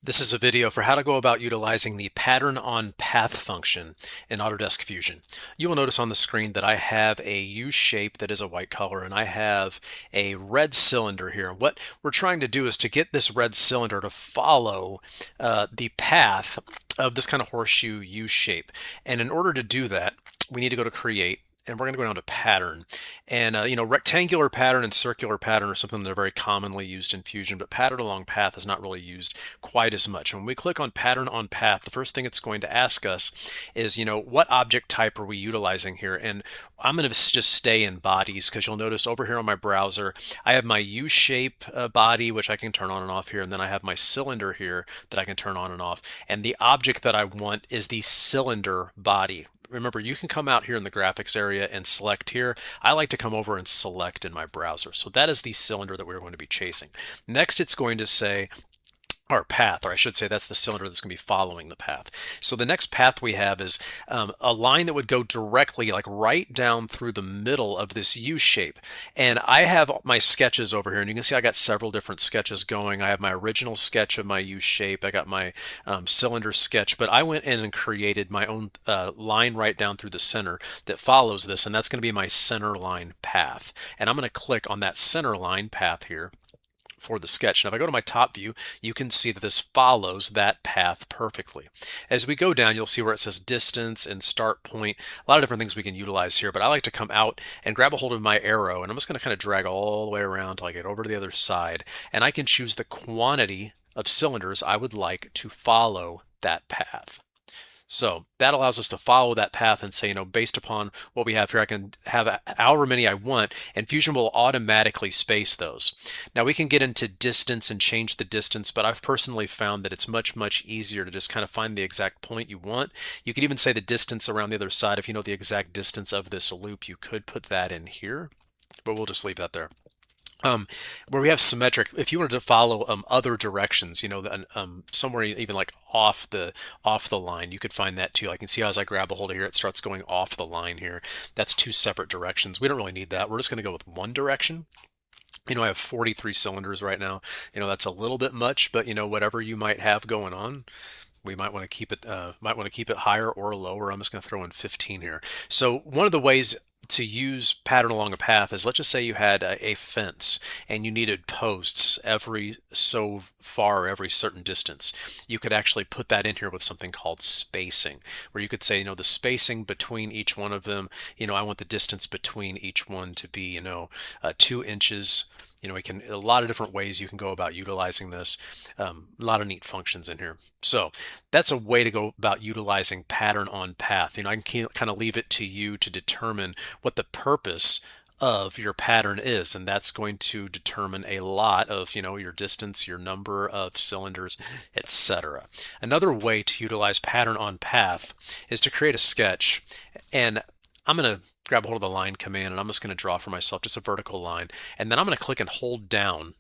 This is a video for how to go about utilizing the pattern on path function in Autodesk Fusion. You will notice on the screen that I have a U shape that is a white color and I have a red cylinder here. What we're trying to do is to get this red cylinder to follow the path of this kind of horseshoe U shape. And in order to do that, we need to go to Create, and we're going to go down to pattern. And rectangular pattern and circular pattern are something that are very commonly used in Fusion, but pattern along path is not really used quite as much. When we click on pattern on path, the first thing it's going to ask us is, what object type are we utilizing here? And I'm going to just stay in bodies, because you'll notice over here on my browser, I have my U-shape body, which I can turn on and off here, and then I have my cylinder here that I can turn on and off. And the object that I want is the cylinder body. Remember, you can come out here in the graphics area and select here. I like to come over and select in my browser. So that is the cylinder that we're going to be chasing. Next, it's going to say our path, or I should say that's the cylinder that's going to be following the path. So the next path we have is a line that would go directly, like right down through the middle of this U shape. And I have my sketches over here, and you can see I got several different sketches going. I have my original sketch of my U shape. I got my cylinder sketch, but I went in and created my own line right down through the center that follows this, and that's going to be my center line path. And I'm going to click on that center line path here for the sketch. Now, if I go to my top view, you can see that this follows that path perfectly. As we go down, you'll see where it says distance and start point. A lot of different things we can utilize here, but I like to come out and grab a hold of my arrow, and I'm just going to kind of drag all the way around until I get over to the other side, and I can choose the quantity of cylinders I would like to follow that path. So that allows us to follow that path and say, based upon what we have here, I can have however many I want, and Fusion will automatically space those. Now we can get into distance and change the distance, but I've personally found that it's much, much easier to just kind of find the exact point you want. You could even say the distance around the other side. If you know the exact distance of this loop, you could put that in here, but we'll just leave that there. Where we have symmetric, if you wanted to follow other directions, somewhere even like off the line, you could find that too. I can see as I grab a hold of here, it starts going off the line here. That's two separate directions. We don't really need that. We're just going to go with one direction. I have 43 cylinders right now. That's a little bit much, but whatever you might have going on, we might want to keep it higher or lower. I'm just going to throw in 15 here. So one of the ways to use pattern along a path is, let's just say you had a fence and you needed posts every so far, every certain distance. You could actually put that in here with something called spacing, where you could say, the spacing between each one of them, I want the distance between each one to be, 2 inches. We can, a lot of different ways you can go about utilizing this. A lot of neat functions in here. So that's a way to go about utilizing pattern on path. I can kind of leave it to you to determine what the purpose of your pattern is, and that's going to determine a lot of your distance, your number of cylinders, etc. Another way to utilize pattern on path is to create a sketch, and I'm going to grab a hold of the line command, and I'm just going to draw for myself just a vertical line, and then I'm going to click and hold down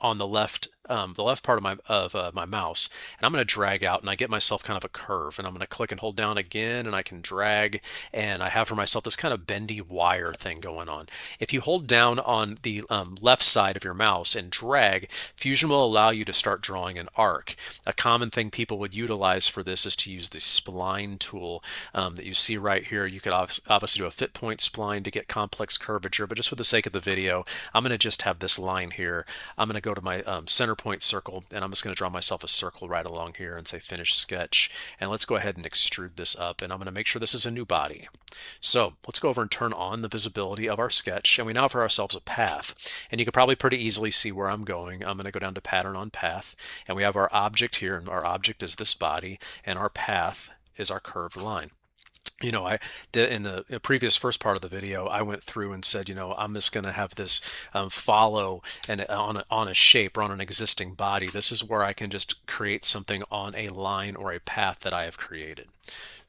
on the left part of my mouse, and I'm going to drag out, and I get myself kind of a curve, and I'm going to click and hold down again, and I can drag, and I have for myself this kind of bendy wire thing going on. If you hold down on the left side of your mouse and drag, Fusion will allow you to start drawing an arc. A common thing people would utilize for this is to use the spline tool that you see right here. You could obviously do a fit point spline to get complex curvature, but just for the sake of the video, I'm going to just have this line here. I'm going to go to my center point circle, and I'm just going to draw myself a circle right along here and say finish sketch, and let's go ahead and extrude this up, and I'm going to make sure this is a new body. So let's go over and turn on the visibility of our sketch, and we now have for ourselves a path, and you can probably pretty easily see where I'm going. I'm going to go down to pattern on path, and we have our object here, and our object is this body, and our path is our curved line. In the previous first part of the video, I went through and said, I'm just going to have this follow and on a shape or on an existing body. This is where I can just create something on a line or a path that I have created.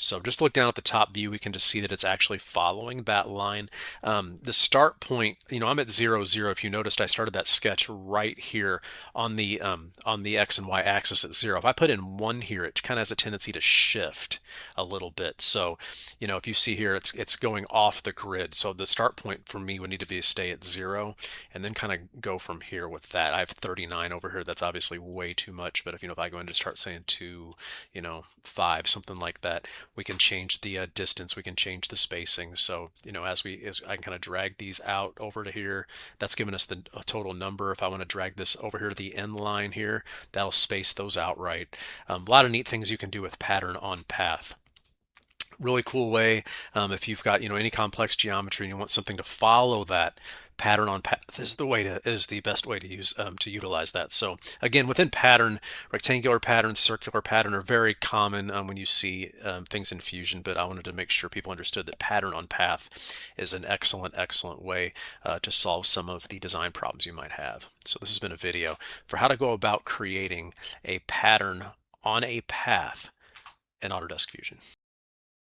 So just look down at the top view, we can just see that it's actually following that line. The start point, I'm at 0, 0. If you noticed, I started that sketch right here on the X and Y axis at 0. If I put in 1 here, it kind of has a tendency to shift a little bit. So, if you see here, it's going off the grid. So the start point for me would need to be stay at 0 and then kind of go from here with that. I have 39 over here. That's obviously way too much, but if I go and just start saying 2, 5, something like that, we can change the distance, we can change the spacing. So, as I can kind of drag these out over to here, that's giving us the total number. If I want to drag this over here to the end line here, that'll space those out right. A lot of neat things you can do with pattern on path. Really cool way, if you've got any complex geometry and you want something to follow that pattern on path is the best way to use to utilize that. So again, within pattern, rectangular pattern, circular pattern are very common when you see things in Fusion, but I wanted to make sure people understood that pattern on path is an excellent way to solve some of the design problems you might have. So this has been a video for how to go about creating a pattern on a path in Autodesk Fusion.